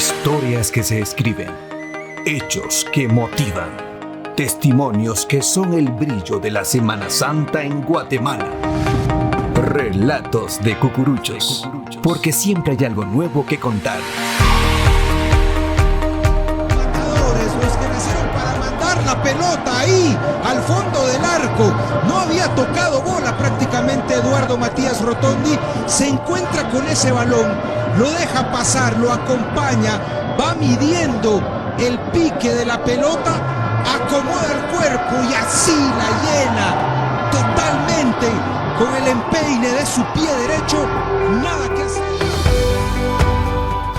Historias que se escriben, hechos que motivan, testimonios que son el brillo de la Semana Santa en Guatemala. Relatos de Cucuruchos, porque siempre hay algo nuevo que contar. Matadores, los que nacieron para mandar la pelota ahí, al fondo del arco. No había tocado bola prácticamente Eduardo Matías Rotondi. Se encuentra con ese balón, lo deja pasar, lo acompaña, va midiendo el pique de la pelota, acomoda el cuerpo y así la llena totalmente con el empeine de su pie derecho. Nada que hacer.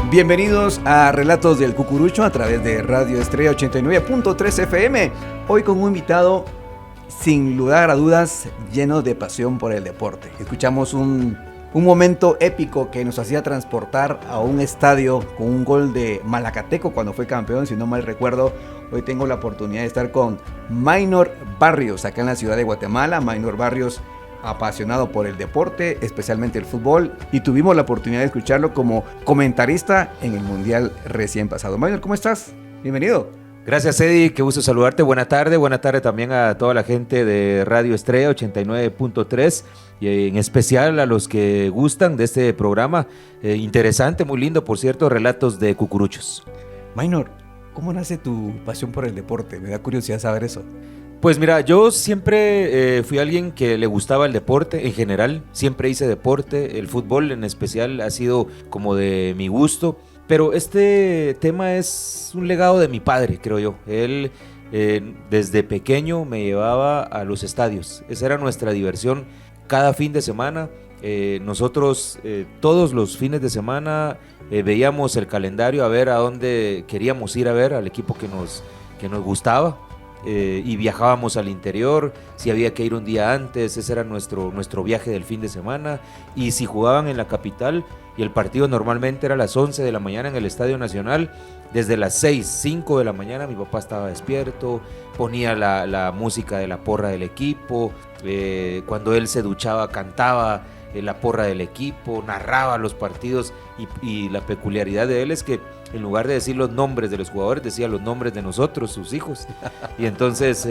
Bienvenidos a Relatos del Cucurucho a través de Radio Estrella 89.3 FM. Hoy con un invitado, sin lugar a dudas, lleno de pasión por el deporte. Escuchamos un momento épico que nos hacía transportar a un estadio con un gol de Malacateco cuando fue campeón, si no mal recuerdo. Hoy tengo la oportunidad de estar con Maynor Barrios, acá en la ciudad de Guatemala. Maynor Barrios, apasionado por el deporte, especialmente el fútbol, y tuvimos la oportunidad de escucharlo como comentarista en el Mundial recién pasado. Maynor, ¿cómo estás? Bienvenido. Gracias, Eddie, qué gusto saludarte. Buena tarde también a toda la gente de Radio Estrella 89.3 y en especial a los que gustan de este programa interesante, muy lindo, por cierto, Relatos de Cucuruchos. Maynor, ¿cómo nace tu pasión por el deporte? Me da curiosidad saber eso. Pues mira, yo siempre fui alguien que le gustaba el deporte en general, siempre hice deporte, el fútbol en especial ha sido como de mi gusto, pero este tema es un legado de mi padre, creo yo. Él desde pequeño me llevaba a los estadios, esa era nuestra diversión cada fin de semana. Nosotros todos los fines de semana veíamos el calendario a ver a dónde queríamos ir a ver al equipo que nos gustaba. Y viajábamos al interior, si había que ir un día antes, ese era nuestro viaje del fin de semana. Y si jugaban en la capital y el partido normalmente era a las 11 de la mañana en el Estadio Nacional, desde las 5 de la mañana mi papá estaba despierto, ponía la música de la porra del equipo, cuando él se duchaba cantaba la porra del equipo, narraba los partidos y la peculiaridad de él es que en lugar de decir los nombres de los jugadores, decía los nombres de nosotros, sus hijos. Y entonces,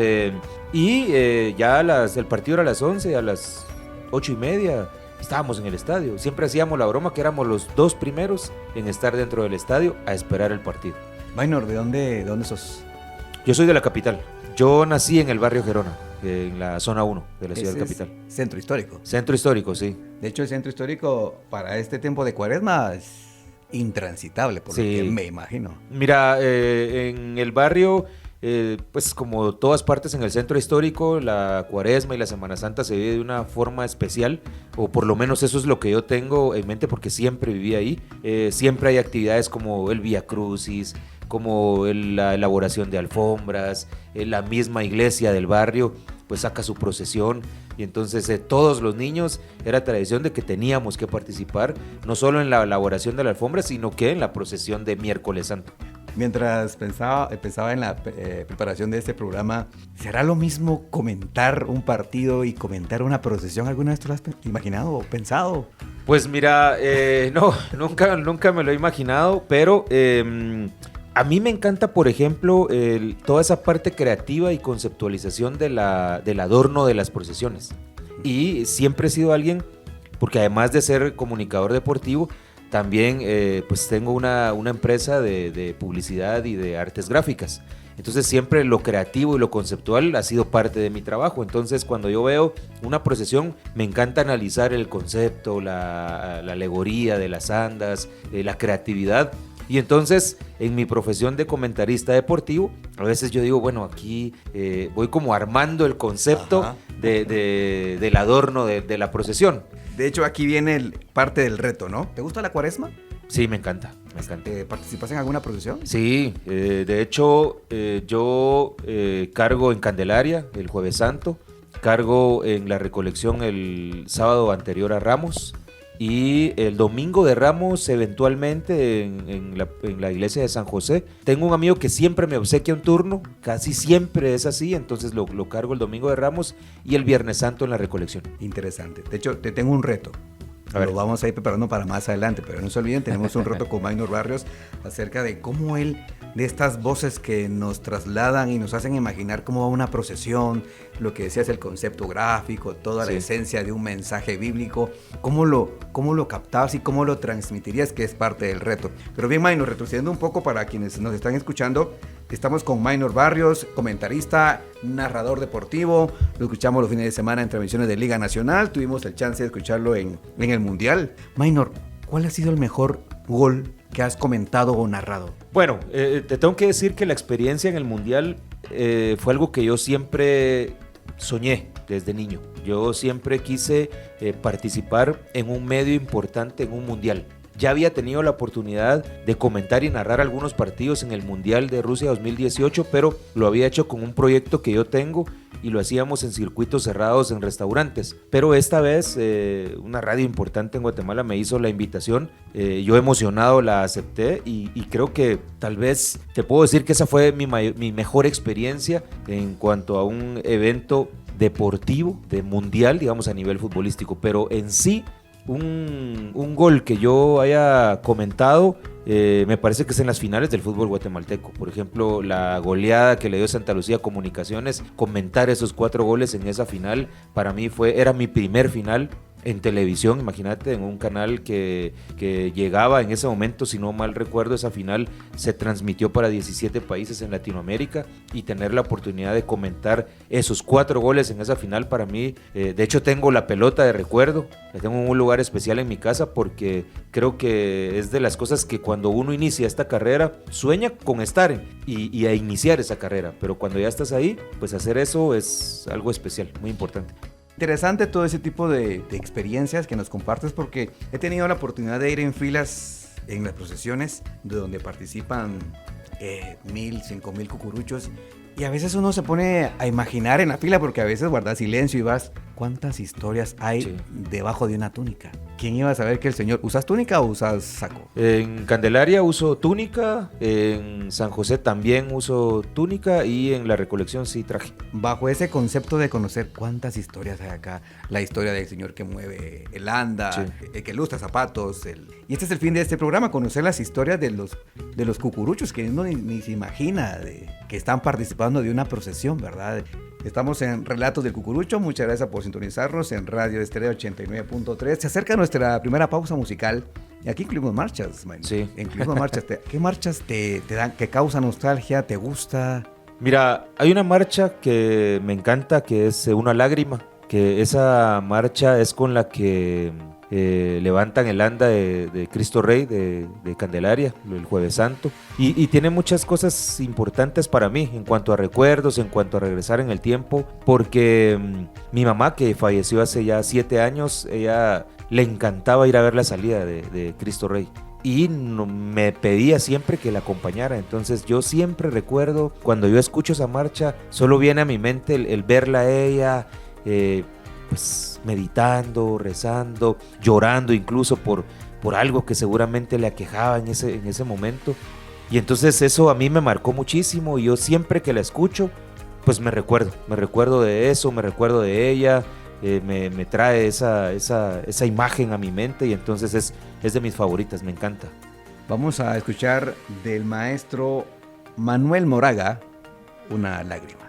ya el partido era a las 11, a las 8:30, estábamos en el estadio. Siempre hacíamos la broma que éramos los 2 primeros en estar dentro del estadio a esperar el partido. Maynor, ¿de dónde sos? Yo soy de la capital. Yo nací en el barrio Gerona, en la zona 1 de la ciudad capital. Centro histórico. Centro histórico, sí. De hecho, el centro histórico para este tiempo de cuaresma es intransitable, por lo que me imagino. Mira, en el barrio, pues como todas partes en el centro histórico, la cuaresma y la Semana Santa se vive de una forma especial, o por lo menos eso es lo que yo tengo en mente porque siempre viví ahí. Siempre hay actividades como el Vía Crucis, como la elaboración de alfombras, la misma iglesia del barrio pues saca su procesión, y entonces todos los niños era tradición de que teníamos que participar no solo en la elaboración de la alfombra, sino que en la procesión de Miércoles Santo. Mientras pensaba en la preparación de este programa, ¿será lo mismo comentar un partido y comentar una procesión? ¿Alguna vez tú lo has imaginado o pensado? Pues mira, no, nunca me lo he imaginado, pero a mí me encanta, por ejemplo, toda esa parte creativa y conceptualización del adorno de las procesiones. Y siempre he sido alguien, porque además de ser comunicador deportivo, también pues tengo una empresa de publicidad y de artes gráficas. Entonces siempre lo creativo y lo conceptual ha sido parte de mi trabajo. Entonces cuando yo veo una procesión me encanta analizar el concepto, la alegoría de las andas, la creatividad. Y entonces, en mi profesión de comentarista deportivo, a veces yo digo, bueno, aquí voy como armando el concepto del adorno de la procesión. De hecho, aquí viene parte del reto, ¿no? ¿Te gusta la cuaresma? Sí, me encanta. ¿Participas en alguna procesión? Sí, de hecho, yo cargo en Candelaria el Jueves Santo, cargo en la recolección el sábado anterior a Ramos, y el domingo de Ramos eventualmente en la iglesia de San José. Tengo un amigo que siempre me obsequia un turno, casi siempre es así, entonces lo cargo el domingo de Ramos y el Viernes Santo en la recolección. Interesante. De hecho, te tengo un reto. A ver. Lo vamos a ir preparando para más adelante, pero no se olviden, tenemos un reto con Maynor Barrios acerca de cómo él, de estas voces que nos trasladan y nos hacen imaginar cómo va una procesión, lo que decías, el concepto gráfico, toda la esencia de un mensaje bíblico, cómo lo captabas y cómo lo transmitirías, que es parte del reto. Pero bien, Maynor, retrocediendo un poco para quienes nos están escuchando, estamos con Maynor Barrios, comentarista, narrador deportivo, lo escuchamos los fines de semana en transmisiones de Liga Nacional, tuvimos el chance de escucharlo en el Mundial. Maynor, ¿cuál ha sido el mejor gol que has comentado o narrado? Bueno, te tengo que decir que la experiencia en el Mundial fue algo que yo siempre soñé desde niño. Yo siempre quise participar en un medio importante en un Mundial. Ya había tenido la oportunidad de comentar y narrar algunos partidos en el Mundial de Rusia 2018, pero lo había hecho con un proyecto que yo tengo y lo hacíamos en circuitos cerrados en restaurantes. Pero esta vez una radio importante en Guatemala me hizo la invitación. Yo emocionado la acepté y creo que tal vez te puedo decir que esa fue mi mejor experiencia en cuanto a un evento deportivo de mundial, digamos, a nivel futbolístico. Pero en sí, un gol que yo haya comentado, me parece que es en las finales del fútbol guatemalteco. Por ejemplo, la goleada que le dio Santa Lucía Comunicaciones, comentar esos 4 goles en esa final, para mí era mi primer final en televisión, imagínate, en un canal que llegaba en ese momento, si no mal recuerdo, esa final se transmitió para 17 países en Latinoamérica, y tener la oportunidad de comentar esos 4 goles en esa final, para mí, de hecho tengo la pelota de recuerdo, la tengo en un lugar especial en mi casa, porque creo que es de las cosas que cuando uno inicia esta carrera, sueña con estar y a iniciar esa carrera, pero cuando ya estás ahí, pues hacer eso es algo especial, muy importante. Interesante todo ese tipo de experiencias que nos compartes, porque he tenido la oportunidad de ir en filas en las procesiones de donde participan 1,000, 5,000 cucuruchos, y a veces uno se pone a imaginar en la fila, porque a veces guardas silencio y vas, ¿cuántas historias hay debajo de una túnica? ¿Quién iba a saber que el señor... ¿Usas túnica o usas saco? En Candelaria uso túnica, en San José también uso túnica, y en la recolección sí traje. Bajo ese concepto de conocer cuántas historias hay acá, la historia del señor que mueve el anda, el que lustra zapatos, y este es el fin de este programa, conocer las historias de los cucuruchos que uno ni se imagina que están participando de una procesión, ¿verdad? Estamos en Relatos del Cucurucho, muchas gracias por sintonizarnos en Radio Estrella 89.3. Se acerca nuestra primera pausa musical y aquí incluimos marchas, man. Sí. Incluimos marchas. ¿Qué marchas te dan, que causa nostalgia, te gusta? Mira, hay una marcha que me encanta, que es Una Lágrima, que esa marcha es con la que levantan el anda de Cristo Rey de Candelaria el Jueves Santo, y tiene muchas cosas importantes para mí en cuanto a recuerdos, en cuanto a regresar en el tiempo, porque mi mamá, que falleció hace ya 7 años, ella le encantaba ir a ver la salida de Cristo Rey y me pedía siempre que la acompañara. Entonces yo siempre recuerdo, cuando yo escucho esa marcha, solo viene a mi mente el verla a ella, pues meditando, rezando, llorando incluso por algo que seguramente le aquejaba en ese momento. Y entonces eso a mí me marcó muchísimo, y yo siempre que la escucho, pues me recuerdo de eso, me recuerdo de ella, me trae esa imagen a mi mente, y entonces es de mis favoritas, me encanta. Vamos a escuchar del maestro Manuel Moraga, Una Lágrima.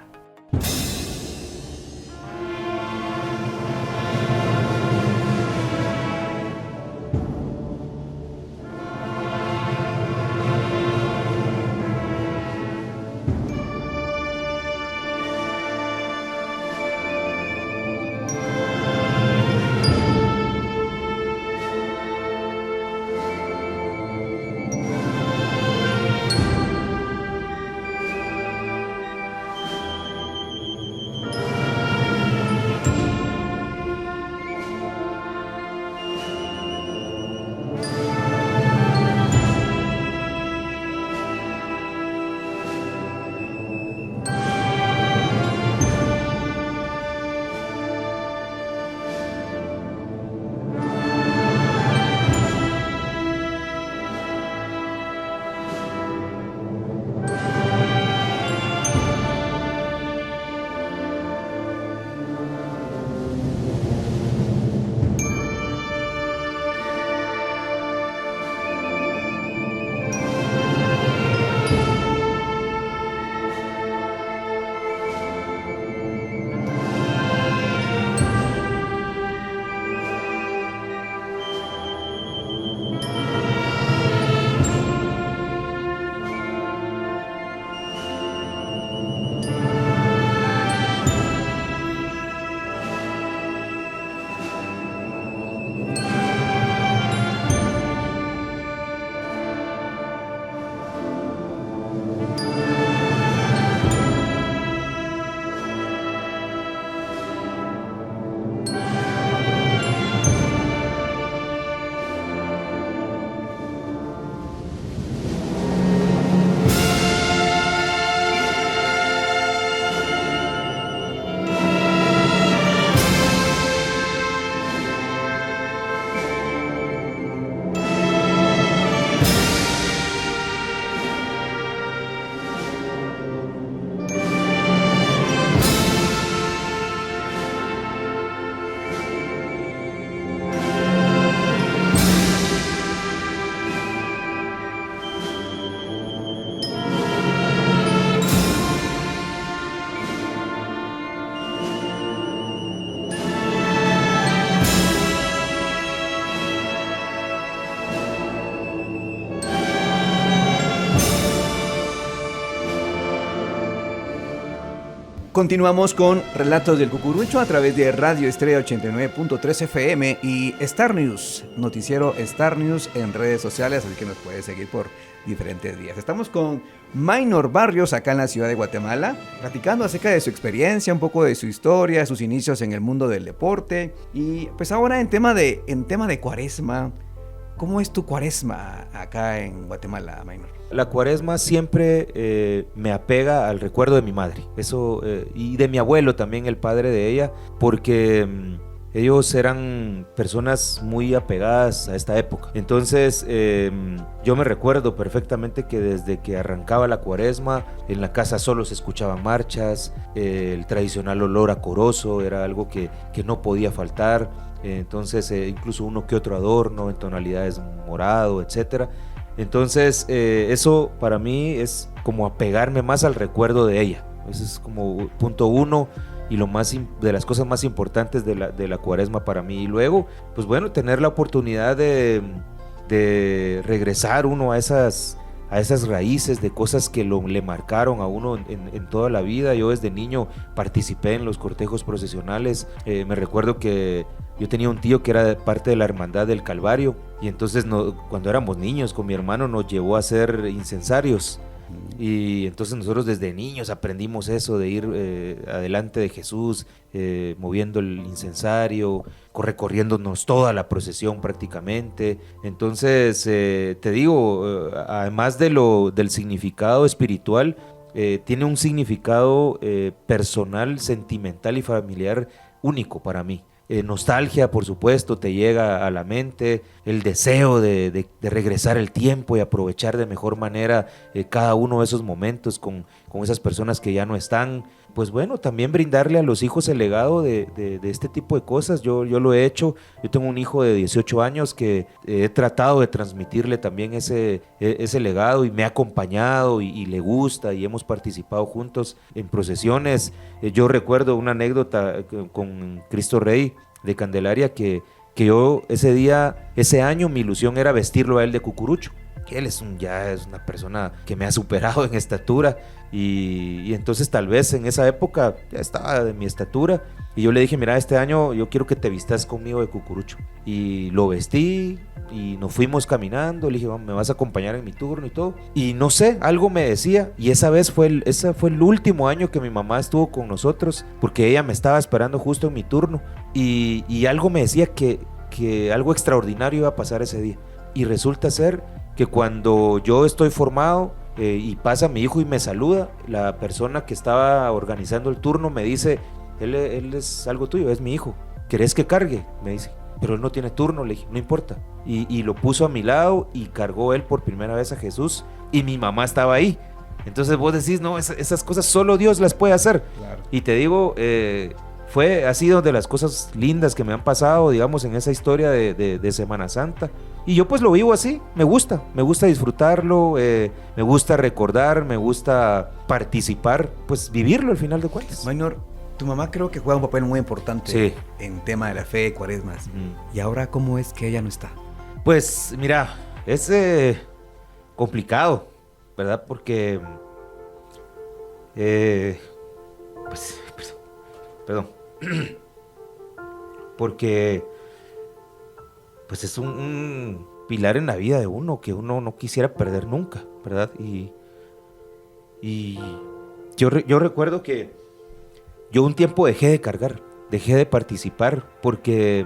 Continuamos con Relatos del Cucurucho a través de Radio Estrella 89.3 FM y Star News, noticiero Star News en redes sociales, así que nos puedes seguir por diferentes días. Estamos con Maynor Barrios acá en la ciudad de Guatemala, platicando acerca de su experiencia, un poco de su historia, sus inicios en el mundo del deporte y pues ahora en tema de Cuaresma. ¿Cómo es tu Cuaresma acá en Guatemala, Maynor? La Cuaresma siempre me apega al recuerdo de mi madre, eso y de mi abuelo también, el padre de ella, porque ellos eran personas muy apegadas a esta época. Entonces yo me recuerdo perfectamente que desde que arrancaba la Cuaresma, en la casa solo se escuchaban marchas, el tradicional olor a corozo era algo que no podía faltar. Entonces incluso uno que otro adorno en tonalidades morado, etcétera. Entonces eso para mí es como apegarme más al recuerdo de ella. Ese es como punto uno y de las cosas más importantes de la Cuaresma para mí. Y luego, pues bueno, tener la oportunidad de regresar uno a esas raíces de cosas que le marcaron a uno en toda la vida. Yo desde niño participé en los cortejos procesionales. Me recuerdo que yo tenía un tío que era parte de la Hermandad del Calvario y entonces cuando éramos niños con mi hermano nos llevó a hacer incensarios y entonces nosotros desde niños aprendimos eso de ir adelante de Jesús, moviendo el incensario, recorriéndonos toda la procesión prácticamente. Entonces te digo, además del significado espiritual, tiene un significado personal, sentimental y familiar único para mí. Nostalgia, por supuesto, te llega a la mente, el deseo de regresar el tiempo y aprovechar de mejor manera cada uno de esos momentos con esas personas que ya no están. Pues bueno, también brindarle a los hijos el legado de este tipo de cosas. Yo lo he hecho. Yo tengo un hijo de 18 años que he tratado de transmitirle también ese legado y me ha acompañado y le gusta y hemos participado juntos en procesiones. Yo recuerdo una anécdota con Cristo Rey de Candelaria que yo ese año mi ilusión era vestirlo a él de cucurucho. Que él ya es una persona que me ha superado en estatura y entonces tal vez en esa época ya estaba de mi estatura y yo le dije, mira, este año yo quiero que te vistas conmigo de cucurucho, y lo vestí y nos fuimos caminando. Le dije, me vas a acompañar en mi turno y todo, y no sé, algo me decía, y ese fue el último año que mi mamá estuvo con nosotros porque ella me estaba esperando justo en mi turno y algo me decía que algo extraordinario iba a pasar ese día, y resulta ser que cuando yo estoy formado y pasa mi hijo y me saluda, la persona que estaba organizando el turno me dice, él es algo tuyo, es mi hijo, ¿querés que cargue? Me dice, pero él no tiene turno. Le dije, no importa, y lo puso a mi lado y cargó él por primera vez a Jesús y mi mamá estaba ahí. Entonces vos decís, no, esas cosas solo Dios las puede hacer. Claro. Y te digo, ha sido de las cosas lindas que me han pasado, digamos, en esa historia de Semana Santa. Y yo pues lo vivo así, me gusta disfrutarlo, me gusta recordar, me gusta participar, pues vivirlo al final de cuentas. Maynor, tu mamá creo que juega un papel muy importante, sí, en tema de la fe, Cuaresmas. ¿Y ahora cómo es que ella no está? Pues mira, es complicado, ¿verdad? Porque perdón, porque pues es un pilar en la vida de uno que uno no quisiera perder nunca, ¿verdad? Y yo recuerdo que yo un tiempo dejé de cargar, dejé de participar porque,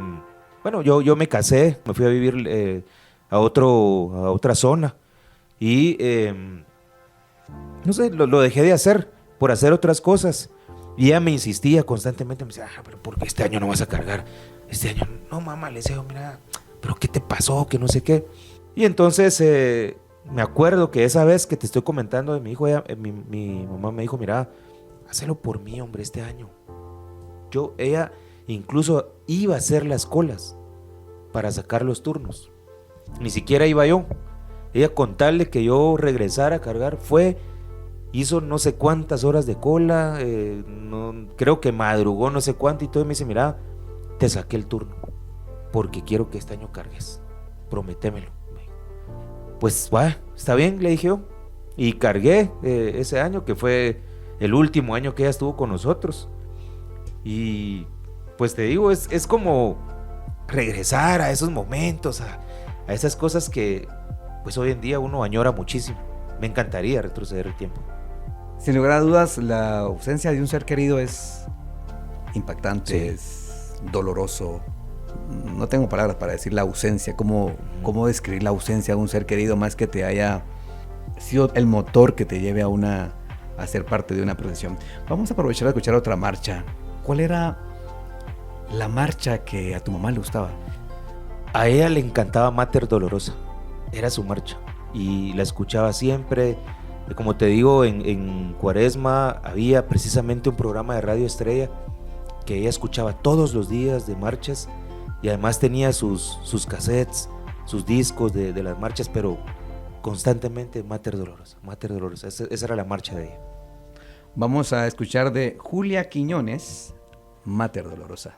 bueno, yo me casé, me fui a vivir a otra zona y no sé, lo dejé de hacer por hacer otras cosas. Y ella me insistía constantemente, me decía, pero ¿por qué este año no vas a cargar? Este año, no, mamá, le decía, mira, pero ¿qué te pasó? Que no sé qué. Y entonces me acuerdo que esa vez que te estoy comentando de mi hijo, mi mamá me dijo, mira, hazlo por mí, hombre, este año. Ella incluso iba a hacer las colas para sacar los turnos. Ni siquiera iba yo. Ella, con tal de que yo regresara a cargar, hizo no sé cuántas horas de cola, creo que madrugó no sé cuánto y todo, y me dice, mira, te saqué el turno porque quiero que este año cargues, prométemelo. Pues está bien, le dije yo, y cargué ese año, que fue el último año que ella estuvo con nosotros. Y pues te digo, es como regresar a esos momentos, a esas cosas que pues hoy en día uno añora muchísimo. Me encantaría retroceder el tiempo. Sin lugar a dudas, la ausencia de un ser querido es impactante, Sí. es doloroso. No tengo palabras para decir la ausencia, cómo describir la ausencia de un ser querido más que te haya sido el motor que te lleve a ser parte de una procesión. Vamos a aprovechar a escuchar otra marcha. ¿Cuál era la marcha que a tu mamá le gustaba? A ella le encantaba Mater Dolorosa, era su marcha y la escuchaba siempre. Como te digo, en Cuaresma había precisamente un programa de Radio Estrella que ella escuchaba todos los días de marchas y además tenía sus cassettes, sus discos de las marchas, pero constantemente Mater Dolorosa, Mater Dolorosa. Esa era la marcha de ella. Vamos a escuchar de Julia Quiñones, Mater Dolorosa.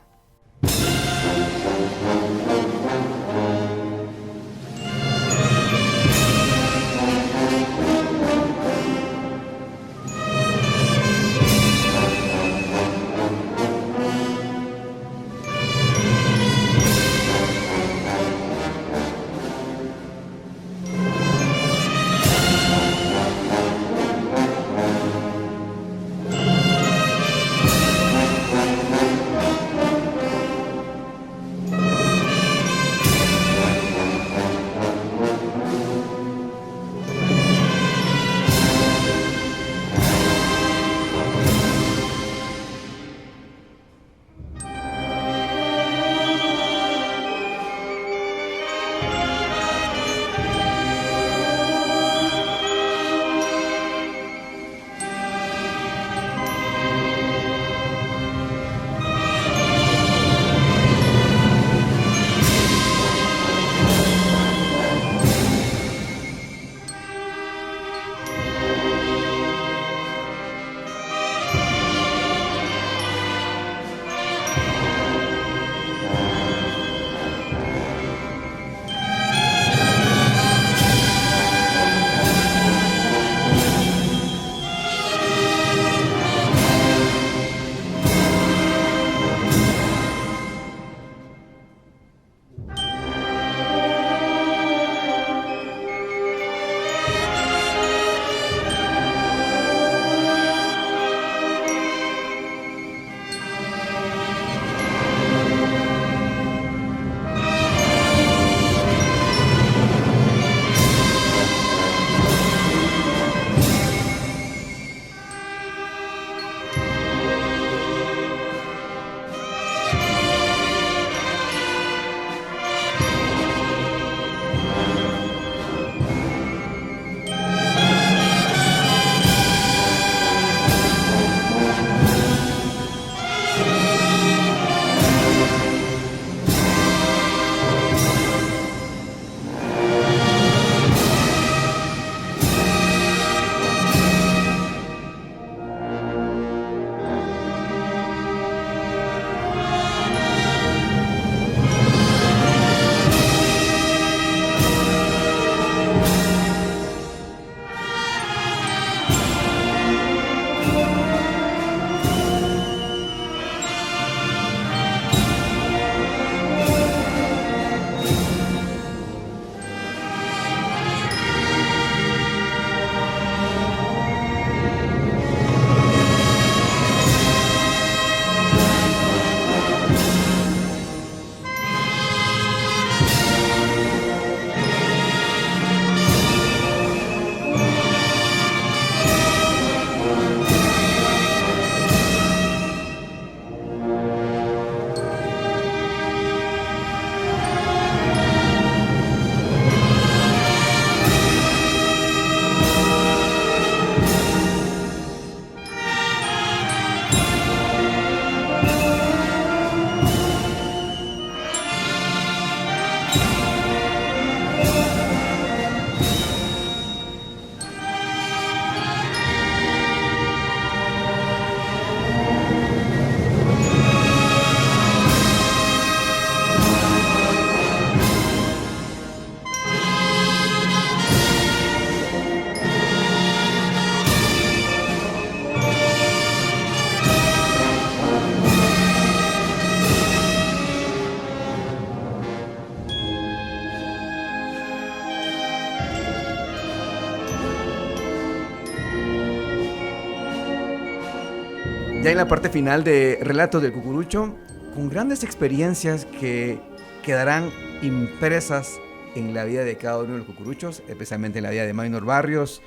Ya en la parte final de Relatos del Cucurucho, con grandes experiencias que quedarán impresas en la vida de cada uno de los cucuruchos, especialmente en la vida de Maynor Barrios,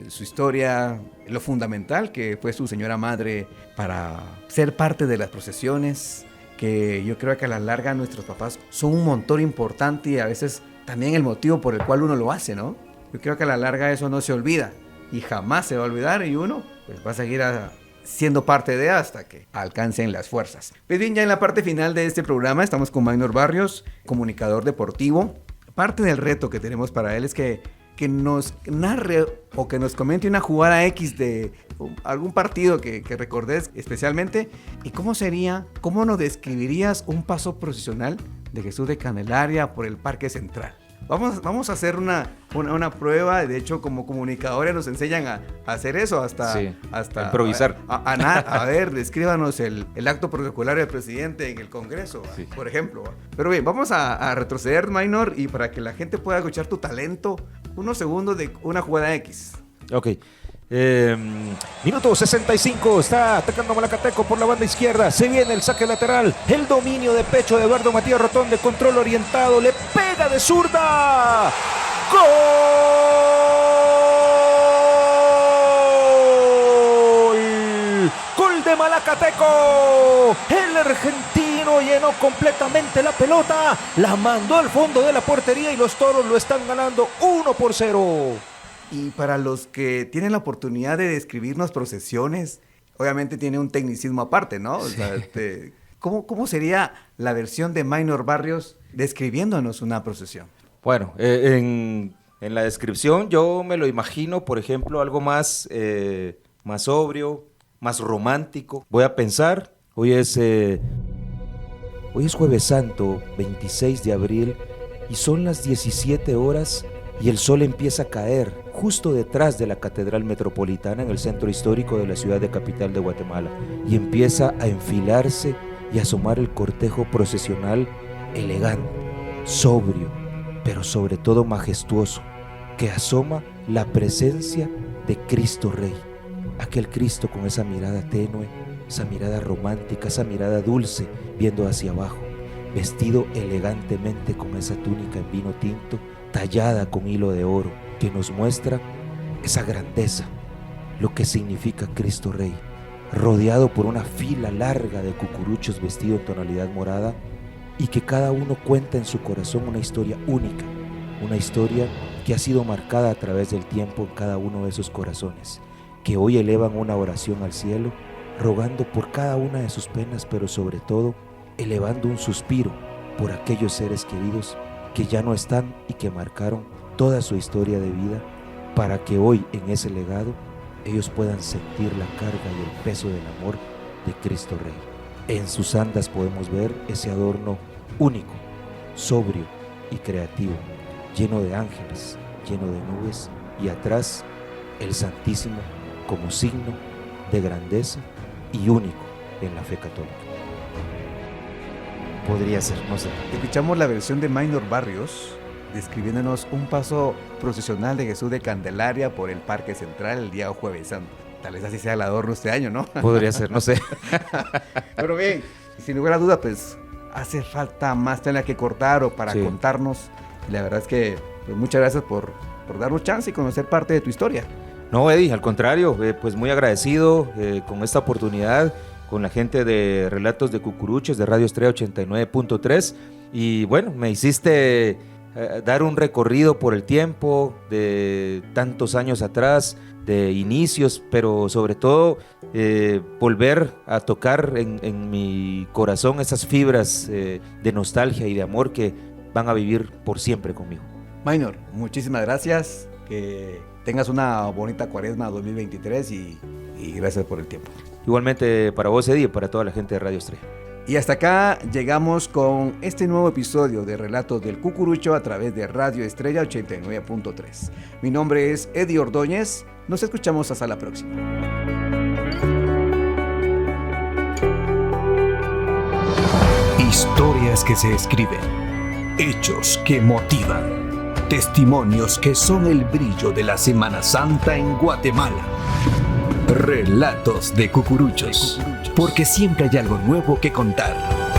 su historia, lo fundamental que fue su señora madre para ser parte de las procesiones, que yo creo que a la larga nuestros papás son un motor importante y a veces también el motivo por el cual uno lo hace, ¿no? Yo creo que a la larga eso no se olvida y jamás se va a olvidar y uno pues va a seguir siendo parte de hasta que alcancen las fuerzas. Pues bien, ya en la parte final de este programa estamos con Maynor Barrios, comunicador deportivo. Parte del reto que tenemos para él es que nos narre o que nos comente una jugada X de algún partido que recordes especialmente. ¿Y cómo nos describirías un paso procesional de Jesús de Candelaria por el Parque Central? Vamos a hacer una prueba. De hecho, como comunicadores nos enseñan a hacer eso, hasta improvisar. A ver, descríbanos el acto protocolario del presidente en el Congreso, sí, por ejemplo. Pero bien, vamos a retroceder, Maynor, y para que la gente pueda escuchar tu talento, unos segundos de una jugada X. Ok. Minuto 65, está atacando Malacateco por la banda izquierda, se viene el saque lateral, el dominio de pecho de Eduardo Matías Rotón, de control orientado, le pega de zurda, ¡gol! ¡Gol de Malacateco! El argentino llenó completamente la pelota, la mandó al fondo de la portería y los toros lo están ganando 1-0. Y para los que tienen la oportunidad de describirnos procesiones, obviamente tiene un tecnicismo aparte, ¿no? O sea, ¿cómo sería la versión de Maynor Barrios describiéndonos una procesión? Bueno, en la descripción yo me lo imagino, por ejemplo, algo más sobrio, más romántico. Voy a pensar, hoy es Jueves Santo, 26 de abril, y son las 17 horas y el sol empieza a caer justo detrás de la Catedral Metropolitana en el centro histórico de la ciudad de capital de Guatemala, y empieza a enfilarse y asomar el cortejo procesional elegante, sobrio, pero sobre todo majestuoso, que asoma la presencia de Cristo Rey, aquel Cristo con esa mirada tenue, esa mirada romántica, esa mirada dulce, viendo hacia abajo, vestido elegantemente con esa túnica en vino tinto, tallada con hilo de oro, que nos muestra esa grandeza, lo que significa Cristo Rey, rodeado por una fila larga de cucuruchos vestidos en tonalidad morada, y que cada uno cuenta en su corazón una historia única, una historia que ha sido marcada a través del tiempo en cada uno de esos corazones, que hoy elevan una oración al cielo, rogando por cada una de sus penas, pero sobre todo elevando un suspiro por aquellos seres queridos que ya no están y que marcaron toda su historia de vida, para que hoy en ese legado ellos puedan sentir la carga y el peso del amor de Cristo Rey. En sus andas podemos ver ese adorno único, sobrio y creativo, lleno de ángeles, lleno de nubes, y atrás el Santísimo como signo de grandeza y único en la fe católica. Podría ser, no sé. Escuchamos la versión de Maynor Barrios describiéndonos un paso procesional de Jesús de Candelaria por el Parque Central el día Jueves Santo. Tal vez así sea el adorno este año, ¿no? Podría ser, no sé. Pero bien, sin lugar a duda, pues hace falta más tela que cortar o para contarnos. Y la verdad es que pues, muchas gracias por darnos chance y conocer parte de tu historia. No, Eddie, al contrario, pues muy agradecido con esta oportunidad, con la gente de Relatos de Cucuruchos de Radio Estrella 89.3, y bueno, me hiciste dar un recorrido por el tiempo de tantos años atrás, de inicios, pero sobre todo volver a tocar en mi corazón esas fibras de nostalgia y de amor que van a vivir por siempre conmigo. Maynor, muchísimas gracias, que tengas una bonita cuaresma 2023 y gracias por el tiempo. Igualmente para vos, Eddie, y para toda la gente de Radio Estrella. Y hasta acá llegamos con este nuevo episodio de Relatos del Cucurucho a través de Radio Estrella 89.3. Mi nombre es Eddie Ordóñez, nos escuchamos hasta la próxima. Historias que se escriben, hechos que motivan, testimonios que son el brillo de la Semana Santa en Guatemala. Relatos de Cucuruchos, porque siempre hay algo nuevo que contar.